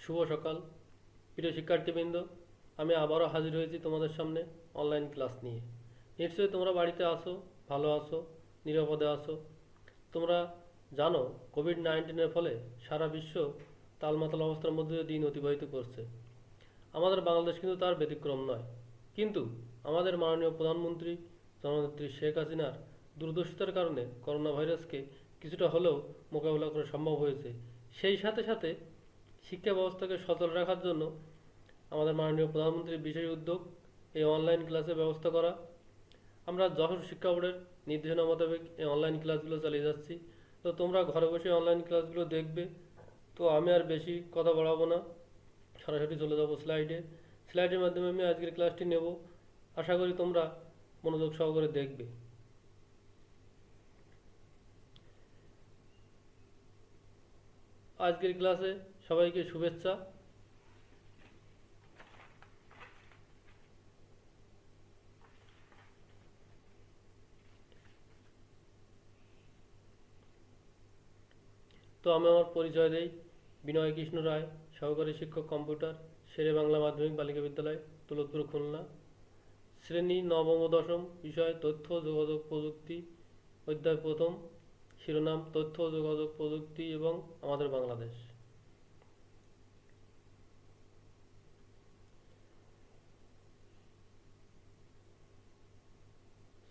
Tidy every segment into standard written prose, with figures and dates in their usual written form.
শুভ সকাল প্রিয় শিক্ষার্থীবৃন্দ। আমি আবারও হাজির হয়েছি তোমাদের সামনে অনলাইন ক্লাস নিয়ে। নিশ্চয়ই তোমরা বাড়িতে আসো, ভালো আছো, নিরাপদে আসো। তোমরা জানো কোভিড-19-এর ফলে সারা বিশ্ব তালমাতাল অবস্থার মধ্যে দিয়ে দিন অতিবাহিত করছে। আমাদের বাংলাদেশ কিন্তু তার ব্যতিক্রম নয়। কিন্তু আমাদের মাননীয় প্রধানমন্ত্রী জননেত্রী শেখ হাসিনার দূরদর্শিতার কারণে করোনা ভাইরাসকে কিছুটা হলেও মোকাবিলা করা সম্ভব হয়েছে। সেই সাথে সাথে শিক্ষা ব্যবস্থাকে সচল রাখার জন্য আমাদের মাননীয় প্রধানমন্ত্রীর বিশেষ উদ্যোগ এই অনলাইন ক্লাসের ব্যবস্থা করা। আমরা যশোর শিক্ষা বোর্ডের নির্দেশনা মোতাবেক এই অনলাইন ক্লাসগুলো চালিয়ে যাচ্ছি। তো তোমরা ঘরে বসে অনলাইন ক্লাসগুলো দেখবে। তো আমি আর বেশি কথা বাড়াবো না, সরাসরি চলে যাবো স্লাইডের মাধ্যমে আমি আজকের ক্লাসটি নেব। আশা করি তোমরা মনোযোগ সহকারে দেখবে। আজকের ক্লাসে সবাইকে শুভেচ্ছা। তো আমি আমার পরিচয় দেই। বিনয় কৃষ্ণ রায়, সহকারী শিক্ষক কম্পিউটার, শেরে বাংলা মাধ্যমিক বালিকা বিদ্যালয়, দৌলতপুর, খুলনা। শ্রেণী নবম ও দশম, বিষয় তথ্য ও যোগাযোগ প্রযুক্তি, অধ্যায় প্রথম, শিরোনাম তথ্য ও যোগাযোগ প্রযুক্তি এবং আমাদের বাংলাদেশ।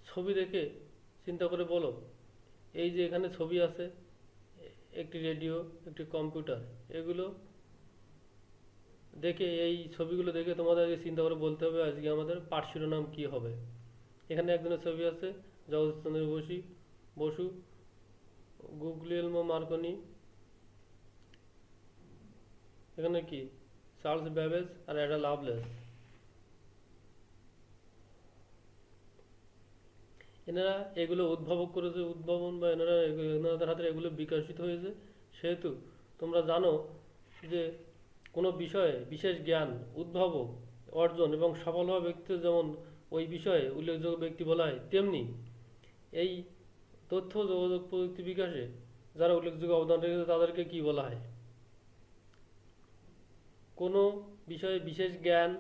ছবি দেখে চিন্তা করে বলো, এই যে এখানে ছবি আছে, একটি রেডিও, একটি কম্পিউটার, এগুলো দেখে, এই ছবিগুলো দেখে তোমাদের চিন্তা করে বলতে হবে আজকে আমাদের পাঠ শিরোনাম কী হবে। এখানে একজনের ছবি আছে, জগদীশচন্দ্র বসু, গুগলিয়েলমো মার্কনি, এখানে কি চার্লস ব্যাবেজ আর অ্যাডা লাভলেস। এনারা এগুলো উদ্ভাবক করেছে, উদ্ভাবন বা এনাদের হাতে এগুলো বিকশিত হয়েছে। সেহেতু তোমরা জানো যে কোনো বিষয়ে বিশেষ জ্ঞান, উদ্ভাবক, অর্জন এবং সফল হওয়া ব্যক্তিদের যেমন ওই বিষয়ে উল্লেখযোগ্য ব্যক্তি বলা হয়, তেমনি এই তথ্য যোগাযোগ প্রযুক্তি বিকাশে যারা উল্লেখযোগ্য অবদান রেখেছে তাদেরকে কি বলা হয়? কোনো বিষয়ে বিশেষ জ্ঞান,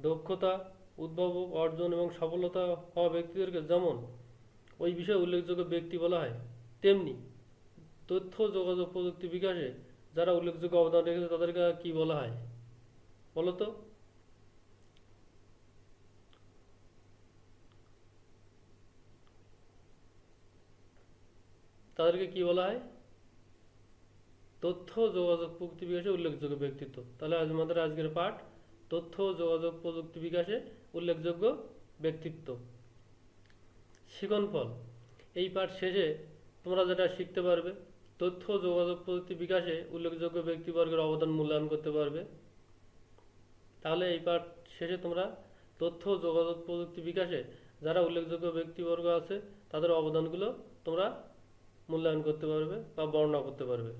দক্ষতা, উদ্ভাবক, অর্জন এবং সফলতা হওয়া ব্যক্তিদেরকে যেমন ওই বিষয়ে উল্লেখযোগ্য ব্যক্তি বলা হয়, তেমনি তথ্য যোগাযোগ প্রযুক্তি বিকাশে যারা উল্লেখযোগ্য অবদান রেখেছে তাদেরকে কি বলা হয় বলো তো? তাদেরকে কি বলা হয়? তথ্য যোগাযোগ প্রযুক্তি বিকাশে উল্লেখযোগ্য ব্যক্তিত্ব। তাহলে আমাদের আজকের পাঠ তথ্য যোগাযোগ প্রযুক্তি বিকাশে উল্লেখযোগ্য ব্যক্তিত্ব। শিখনফল, এই পাঠ শেষে তোমরা যেটা শিখতে পারবে, তথ্য যোগাযোগ প্রযুক্তি বিকাশে উল্লেখযোগ্য ব্যক্তিবর্গের অবদান মূল্যায়ন করতে পারবে। তাহলে এই পাঠ শেষে তোমরা তথ্য যোগাযোগ প্রযুক্তি বিকাশে যারা উল্লেখযোগ্য ব্যক্তিবর্গ আছে তাদের অবদানগুলো তোমরা মূল্যায়ন করতে পারবে বা বর্ণনা করতে পারবে।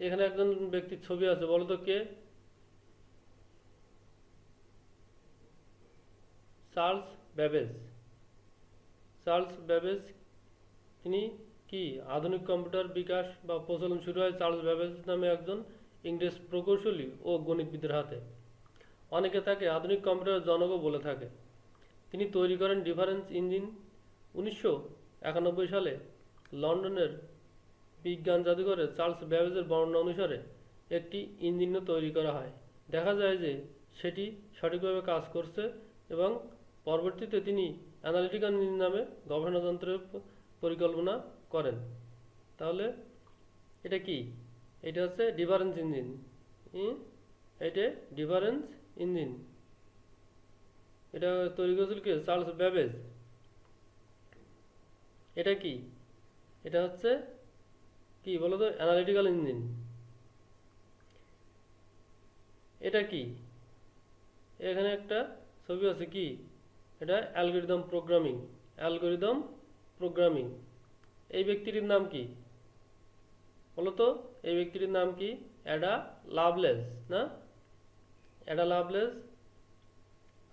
এখানে একজন ব্যক্তির ছবি আছে, বলো তো কে? Charles Babbage. চার্লস ব্যাবেজ তিনি কি আধুনিক কম্পিউটার বিকাশ বা প্রচলন শুরু হয় চার্লস ব্যাবেজ নামে একজন ইংরেজ প্রকৌশলী ও গণিতবিদের হাতে। অনেকে তাকে আধুনিক কম্পিউটারের জনকও বলে থাকে। তিনি তৈরি করেন ডিফারেন্স ইঞ্জিন। 1991 সালে লন্ডনের বিজ্ঞান জাদুঘরে চার্লস ব্যাবেজের বর্ণনা অনুসারে একটি ইঞ্জিনও তৈরি করা হয়। দেখা যায় যে সেটি সঠিকভাবে কাজ করছে এবং পরবর্তীতে তিনি অ্যানালিটিক্যাল ইঞ্জিন নামে গবেষণা যন্ত্রের পরিকল্পনা করেন। তাহলে এটা কি? এটা হচ্ছে ডিফারেন্স ইঞ্জিন। এটা ডিফারেন্স ইঞ্জিন, এটা তৈরি করেছিল কি? Charles Babbage. এটা কি? এটা হচ্ছে কি বলো তো? Analytical engine. এটা কি? এখানে একটা ছবি আছে, কি এটা? Algorithm programming. Algorithm programming. এই ব্যক্তিটির নাম কি বলো তো? এই ব্যক্তিটির নাম কি? অ্যাডা লাভলেস, না? অ্যাডা লাভলেস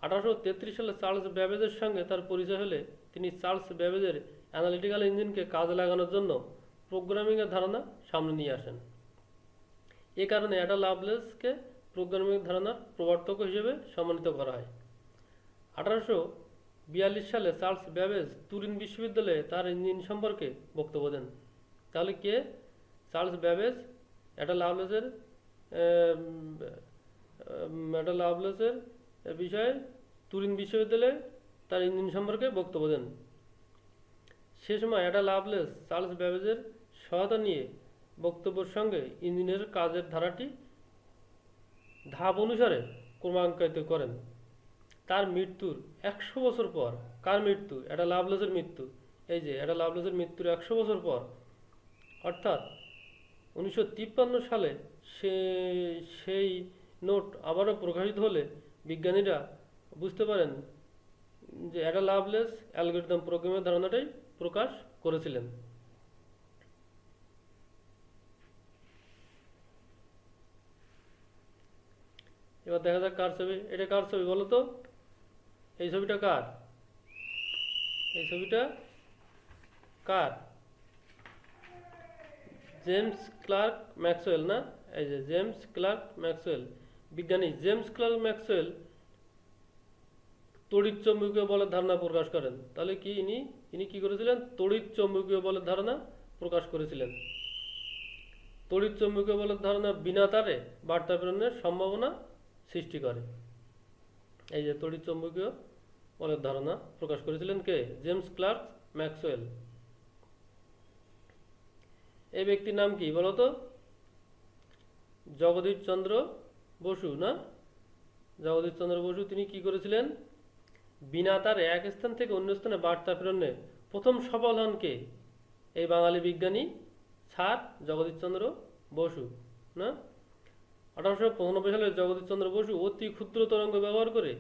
1833 সালে চার্লস ব্যাবেজের সঙ্গে তার পরিচয় হলে তিনি চার্লস ব্যাবেজের অ্যানালিটিক্যাল ইঞ্জিনকে কাজে লাগানোর জন্য প্রোগ্রামিংয়ের ধারণা সামনে নিয়ে আসেন। এ কারণে অ্যাডা লাভলেসকে প্রোগ্রামিং ধারণার প্রবর্তক হিসেবে সম্মানিত করা হয়। 1842 সালে চার্লস ব্যাবেজ তুরিন বিশ্ববিদ্যালয়ে তার ইঞ্জিন সম্পর্কে বক্তব্য দেন। তাহলে কে? চার্লস ব্যাবেজ অ্যাডা লাভলেসের অ্যাডা লাভলেসের বিষয়ে তুরিন বিশ্ববিদ্যালয়ে তার ইঞ্জিন সম্পর্কে বক্তব্য দেন। সে সময় অ্যাডা লাভলেস চার্লস ব্যাবেজের সহায়তা নিয়ে বক্তব্যের সঙ্গে ইঞ্জিনের কাজের ধারাটি ধাপ অনুসারে ক্রমাঙ্কিত করেন। তার মৃত্যুর 100 বছর পর, কার মৃত্যু? অ্যাডা লাভলেসের মৃত্যু। এই যে অ্যাডা লাভলেসের মৃত্যুর 100 বছর পর, অর্থাৎ 1953 সালে সেই নোট আবারও প্রকাশিত হলে বিজ্ঞানীরা বুঝতে পারেন যে অ্যাডা লাভলেস অ্যালগরিদম প্রোগ্রামের ধারণাটাই প্রকাশ করেছিলেন। এবার দেখা যাক কার ছবি। এটা কার ছবি বলো তো? এই ছবিটা কার? এই ছবিটা কার? জেমস ক্লার্ক ম্যাক্সওয়েল না? এই যে জেমস ক্লার্ক ম্যাক্সওয়েল, বিজ্ঞানী জেমস ক্লার্ক ম্যাক্সওয়েল তড়িৎ চৌম্বকীয় বলের ধারণা প্রকাশ করেন। তাহলে কি ইনি কি করেছিলেন? তড়িৎ চৌম্বকীয় বলের ধারণা প্রকাশ করেছিলেন। তড়িৎ চৌম্বকীয় বলের ধারণা বিনা তারে বার্তা প্রেরণের সম্ভাবনা সৃষ্টি করে। এই যে তড়িৎ চৌম্বকীয় বলের ধারণা প্রকাশ করেছিলেন কে? James clerk Maxwell. এই ব্যক্তির নাম কি বলতো? জগদীশ চন্দ্র বসু না? জগদীশ চন্দ্র বসু। তিনি কি করেছিলেন? বিনা তারে এক স্থান থেকে অন্য স্থানে বার্তা প্রেরণে প্রথম সফল হন কে? এই বাঙালি বিজ্ঞানী স্যার জগদীশ চন্দ্র বসু না? 1895 সালে জগদীশ চন্দ্র বসু অতি ক্ষুদ্র তরঙ্গ ব্যবহার করে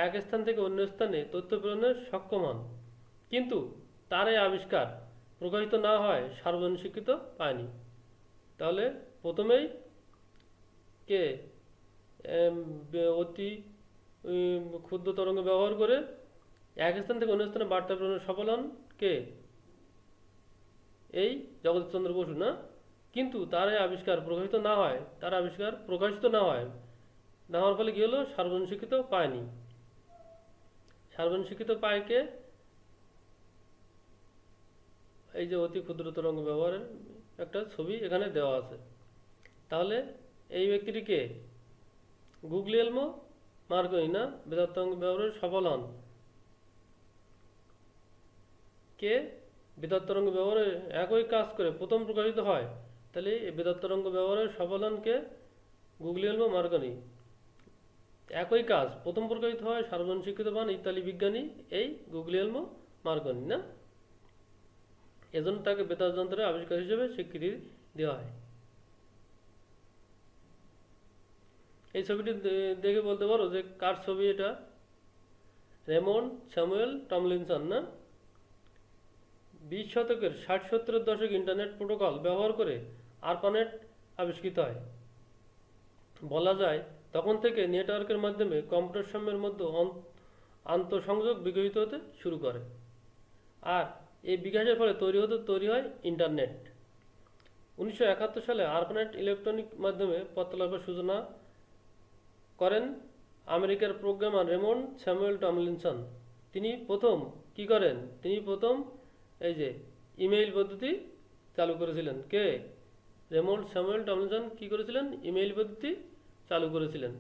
এক স্থান থেকে অন্য স্থানে তথ্য প্রেরণে সক্ষম হন, কিন্তু তার এই আবিষ্কার প্রকাশিত না হয় সার্বজনীন স্বীকৃতি পায়নি। তাহলে প্রথমেই কে অতি ক্ষুদ্র তরঙ্গ ব্যবহার করে এক স্থান থেকে অন্য স্থানে বার্তা প্রেরণে সফল হন কে? এই জগদীশ চন্দ্র বসু না? কিন্তু তার এই আবিষ্কার প্রকাশিত না হয়, তার আবিষ্কার প্রকাশিত না হওয়ার ফলে কি হলো? সার্বজনীন স্বীকৃতি পায়নি। সার্বজনীন স্বীকৃতি পায় কে? এই যে অতি ক্ষুদ্র তরঙ্গ ব্যবহারের একটা ছবি এখানে দেওয়া আছে। তাহলে এই ব্যক্তিটি কে? গুগলিয়েলমো মার্কনি না? বেতার তরঙ্গ ব্যবহারে সফল হন কে? বেতার তরঙ্গ ব্যবহারে একই কাজ করে প্রথম প্রকাশিত হয়। তাহলে এই বেতার তরঙ্গ ব্যবহারে সফল হন কে? গুগলিয়েলমো মার্কনি। একই কাজ প্রথম প্রকাশিত হয়, সার্বজনীন স্বীকৃতি পান ইতালি বিজ্ঞানী এই গুগলিয়েলমো মার্কনি না? এজন্য তাকে বেতার যন্ত্রের আবিষ্কার হিসেবে স্বীকৃতি দেওয়া হয়। এই ছবিটি দেখে বলতে পারো যে কার ছবি এটা? রেমন্ড স্যামুয়েল টমলিনসন না? 20 শতকের 60-70 দশক ইন্টারনেট প্রোটোকল ব্যবহার করে আরপানেট আবিষ্কৃত হয়। বলা যায় তখন থেকে নেটওয়ার্কের মাধ্যমে কম্পিউটার সমূহের মধ্যে আন্তঃসংযোগ বিকশিত হতে শুরু করে, আর এই বিকাশের ফলে তৈরি হয় ইন্টারনেট। 1971 সালে আরপানেট ইলেকট্রনিক মাধ্যমে পত্রলাভের সূচনা করেন আমেরিকার প্রোগ্রামার রেমন্ড স্যামুয়েল টমলিনসন। তিনি প্রথম কি করেন? তিনি প্রথম এই যে ইমেইল পদ্ধতি চালু করেছিলেন কে? রেমন্ড স্যামুয়েল টমলিনসন কি করেছিলেন? ইমেইল পদ্ধতি চালু করেছিলেন।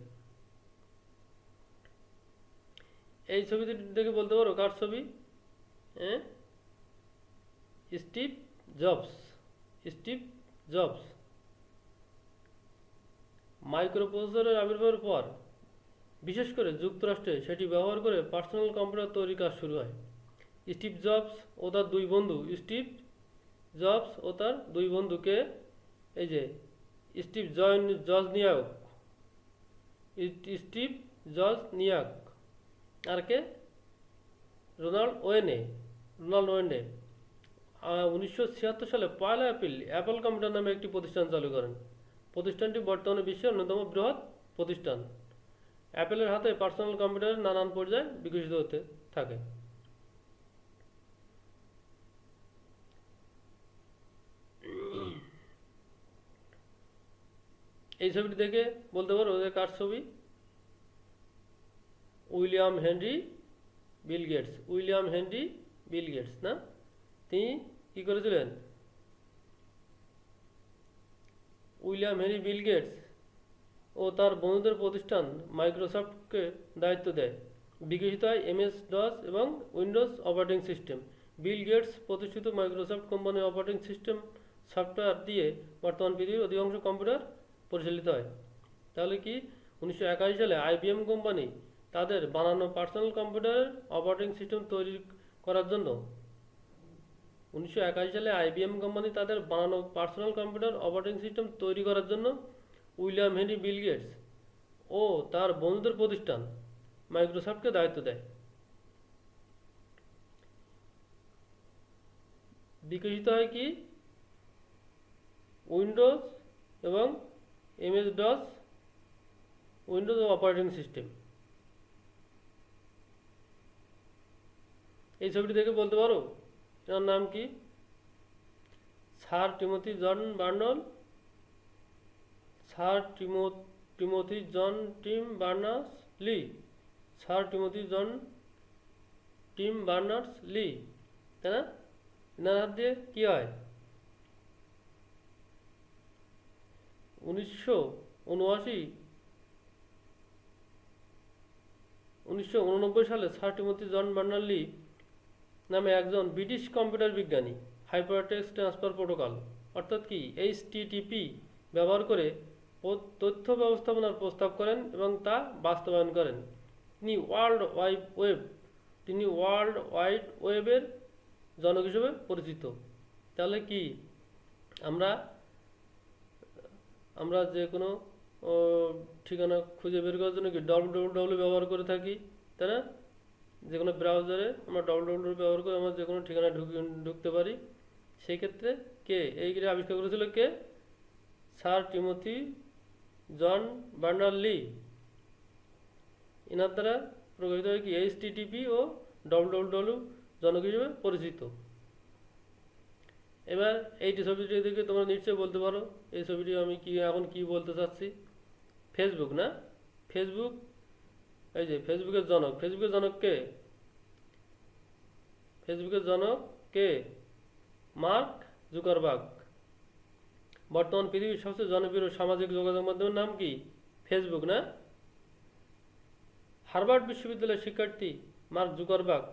এই ছবিটি দেখে বলতে পারো কার ছবি? Steve jobs. স্টিভ জবস মাইক্রোপ্রসেসরের আবির্ভাবের পর বিশেষ করে যুক্তরাষ্ট্রে সেটি ব্যবহার করে পার্সোনাল কম্পিউটার তৈরির কাজ শুরু হয়। স্টিভ জবস ও তার দুই বন্ধু, স্টিভ জবস ও তার দুই বন্ধুকে এই যে স্টিভ জজনিয়াক, স্টিভ জজনিয়াক আর কে? রোনাল্ড ওয়েনে 1976 সালে 1 এপ্রিল অ্যাপল কম্পিউটার নামে একটি প্রতিষ্ঠান চালু করেন। প্রতিষ্ঠানটি বর্তমানে বিশ্বের অন্যতম বৃহৎ প্রতিষ্ঠান। অ্যাপেলের হাতে পার্সোনাল কম্পিউটারের নানান পর্যায়ে বিকশিত হতে থাকে। এই ছবিটি দেখে বলতে পারো যে কার ছবি? William Henry Bill Gates. William Henry Bill Gates না? তিনি কি করেছিলেন? উইলিয়াম হেনরি বিল গেটস ও তার বন্ধুদের প্রতিষ্ঠান মাইক্রোসফটকে দায়িত্ব দেয়। বিকশিত হয় MS DOS এবং Windows operating system. Bill Gates প্রতিষ্ঠিত মাইক্রোসফট কোম্পানির অপারেটিং সিস্টেম সফটওয়্যার দিয়ে বর্তমান পৃথিবীর অধিকাংশ কম্পিউটার পরিচালিত হয়। তাহলে কি 1981 সালে IBM কোম্পানি তাদের বানানো পার্সোনাল কম্পিউটারের অপারেটিং সিস্টেম তৈরি করার জন্য 1981 সালে IBM কোম্পানি তাদের বানানো পার্সোনাল কম্পিউটার অপারেটিং সিস্টেম তৈরি করার জন্য উইলিয়াম হেনরি বিল গেটস ও তার বন্ধুদের প্রতিষ্ঠান মাইক্রোসফটকে দায়িত্ব দেয়। বিকশিত হয় কি? উইন্ডোজ এবং MS DOS Windows operating system. এই ছবিটি দেখে বলতে পারো এর নাম কি? Sir Timothy John Berners, sir Timothy John Tim Berners Lee, sir Timothy John Tim Berners Lee, তাই না? এনার হাত দিয়ে কি হয়? 1989 সালে sir Timothy John Berners Lee নামে একজন ব্রিটিশ কম্পিউটার বিজ্ঞানী হাইপারটেক্সট ট্রান্সফার প্রোটোকল অর্থাৎ কি HTTP ব্যবহার করে তথ্য ব্যবস্থাপনার প্রস্তাব করেন এবং তা বাস্তবায়ন করেন। তিনি ওয়ার্ল্ড ওয়াইড ওয়েবের জনক হিসেবে পরিচিত। তাহলে কি আমরা আমরা যে কোনো ঠিকানা খুঁজে বের করার জন্য কি www ব্যবহার করে থাকি, তাই না? যে কোনো ব্রাউজারে আমরা www ব্যবহার করে আমরা যে কোনো ঠিকানায় ঢুকতে পারি। সেই ক্ষেত্রে কে এইগুলি আবিষ্কার করেছিল? কে? স্যার টিমোথি জন বার্নার্স লি। এনার দ্বারা প্রকাশিত হয় কি HTTP ও www জনক হিসেবে পরিচিত। এবার এইটি ছবিটি দেখে তোমরা নিশ্চয়ই বলতে পারো এই ছবিটি আমি এখন কি বলতে চাচ্ছি। ফেসবুক না? ফেসবুক, এই যে ফেসবুকের জনক। ফেসবুকের জনক কে? ফেসবুকের জনক কে? Mark Zuckerberg. বর্তমান পৃথিবীর সবচেয়ে জনপ্রিয় সামাজিক যোগাযোগ মাধ্যমের নাম কি? ফেসবুক না? হার্ভার্ড বিশ্ববিদ্যালয়ের শিক্ষার্থী মার্ক জুকারবার্গ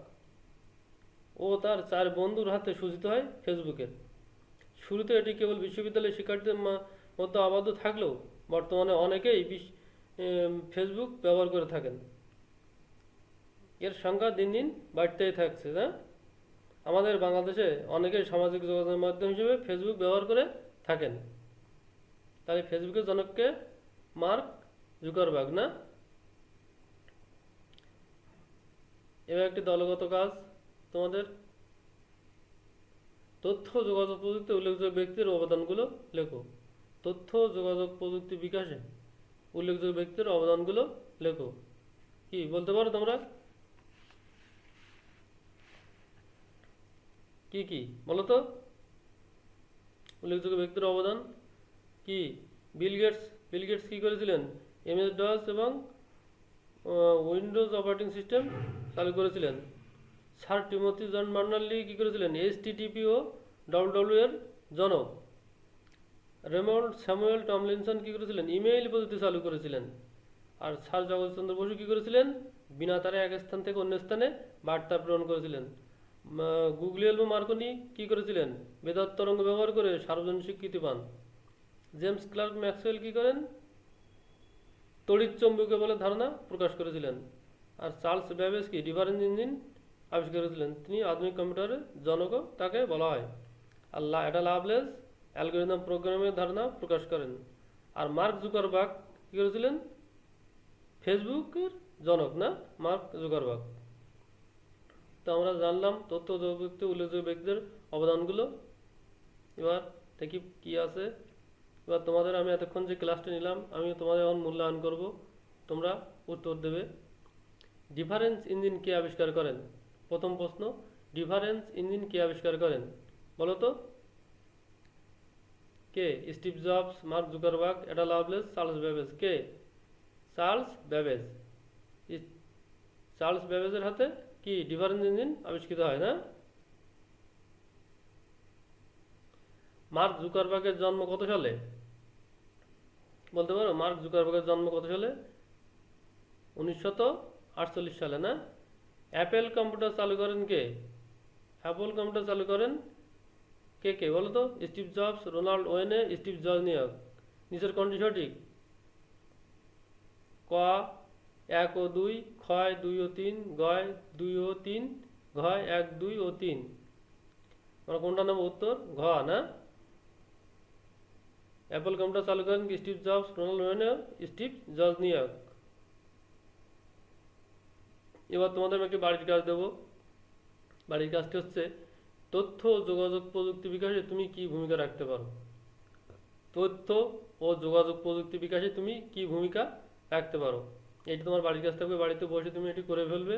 ও তার 4 বন্ধুর হাতে সূচিত হয় ফেসবুকের। শুরুতে এটি কেবল বিশ্ববিদ্যালয়ের শিক্ষার্থীদের মধ্যে আবদ্ধ থাকলেও বর্তমানে অনেকেই ফেসবুক ব্যবহার করে থাকেন। এর সংখ্যা দিন দিন বাড়তেই থাকছে। না? আমাদের বাংলাদেশে অনেকেই সামাজিক যোগাযোগ মাধ্যম হিসেবে ফেসবুক ব্যবহার করে থাকেন। তাহলে ফেসবুকের জনককে? মার্ক জুকারবার্গ না? এবার একটি দলগত কাজ তোমাদের। তথ্য যোগাযোগ প্রযুক্তি উল্লেখযোগ্য ব্যক্তির অবদানগুলো লেখো। তথ্য যোগাযোগ প্রযুক্তি বিকাশে উল্লেখযোগ্য ব্যক্তির অবদানগুলো লেখো। কি বলতে পারো তোমরা? কি কি বলো তো? উল্লেখযোগ্য ব্যক্তির অবদান কি? বিল গেটস কি করেছিলেন? MS DOS এবং উইন্ডোজ অপারেটিং সিস্টেম চালু করেছিলেন। স্যার টিমোথি জন বার্নার্স লি কি করেছিলেন? HTTP ও www এর জনক। রেমন্ড স্যামুয়েল টমলিনসন কি করেছিলেন? ইমেইল পদ্ধতি চালু করেছিলেন। আর স্যার জগদীশচন্দ্র বসু কি করেছিলেন? বিনা তারে এক স্থান থেকে অন্য স্থানে বার্তা প্রেরণ করেছিলেন। গুগলিয়েলমো মার্কনি কি করেছিলেন? বেতার তরঙ্গ ব্যবহার করে সার্বজনীন স্বীকৃতি পান। জেমস ক্লার্ক ম্যাক্সওয়েল কি করেন? তড়িৎ চৌম্বকীয় বলে ধারণা প্রকাশ করেছিলেন। আর চার্লস ব্যাবেজ কি ডিফারেন্স ইঞ্জিন আবিষ্কার করেছিলেন। তিনি আধুনিক কম্পিউটারের জনকও তাকে বলা হয়। আর এটা লাভলেস অ্যালগরিদম প্রোগ্রামের ধারণা প্রকাশ করেন। আর মার্ক জুকারবার্গ কি করেছিলেন? ফেসবুকের জনক না? Mark Zuckerberg. তো আমরা জানলাম তথ্য ব্যক্তি উল্লেখযোগ্য ব্যক্তিদের অবদানগুলো। এবার দেখি কি আছে। এবার তোমাদের আমি এতক্ষণ যে ক্লাসটা নিলাম আমি তোমাদের এখন মূল্যায়ন করব, তোমরা উত্তর দেবে। ডিফারেন্স ইঞ্জিন কে আবিষ্কার করেন? প্রথম প্রশ্ন, ডিফারেন্স ইঞ্জিন কে আবিষ্কার করেন বলো তো? কে? Steve Jobs, Mark Zuckerberg, Ada Lovelace, Charles Babbage. কে? Charles Babbage. চার্লস বেবেজের হাতে কি ডিফারেন্স ইঞ্জিন আবিষ্কৃত হয় না? মার্ক জুকারবার্গের জন্ম কত সালে? বলতে পারো মার্ক জুকারবার্গের জন্ম কত সালে? 1948 সালে না? অ্যাপেল কম্পিউটার চালু করেন কে? অ্যাপল কম্পিউটার চালু করেন কে কে বলো তো? Steve Jobs, Ronald Wayne, Steve Wozniak. নিচের কোনটি সঠিক? ক 1 ও 2, খ 2 ও 3, গ 2 ও 3, ঘ 1, 2 ও 3। আমরা কোনটা নেব উত্তর? ঘ না? অ্যাপল কম্পিউটার চালু করেন কি? Steve Jobs, Ronald Wayne, Steve Wozniak. এবার তোমাদের আমি একটি বাড়ির কাজ দেবো। বাড়ির কাজটি হচ্ছে তথ্য ও যোগাযোগ প্রযুক্তি বিকাশে তুমি কি ভূমিকা রাখতে পারো? তথ্য ও যোগাযোগ প্রযুক্তি বিকাশে তুমি কি ভূমিকা রাখতে পারো? এটি তোমার বাড়ির কাজ থাকবে, বাড়িতে বসে তুমি এটি করে ফেলবে।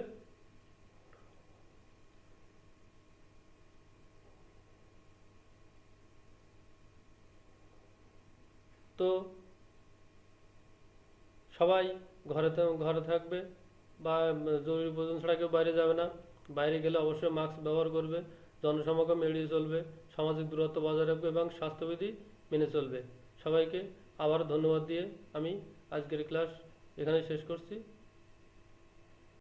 তো সবাই ঘরে থাকবে, বা জরুরি প্রয়োজন ছাড়া কেউ বাইরে যাবে না। বাইরে গেলে অবশ্যই মাস্ক ব্যবহার করবে, জনসমাগম এড়িয়ে চলবে, সামাজিক দূরত্ব বজায় রাখবে এবং স্বাস্থ্যবিধি মেনে চলবে। সবাইকে আবার ধন্যবাদ দিয়ে আমি আজকের ক্লাস এখানে শেষ করছি।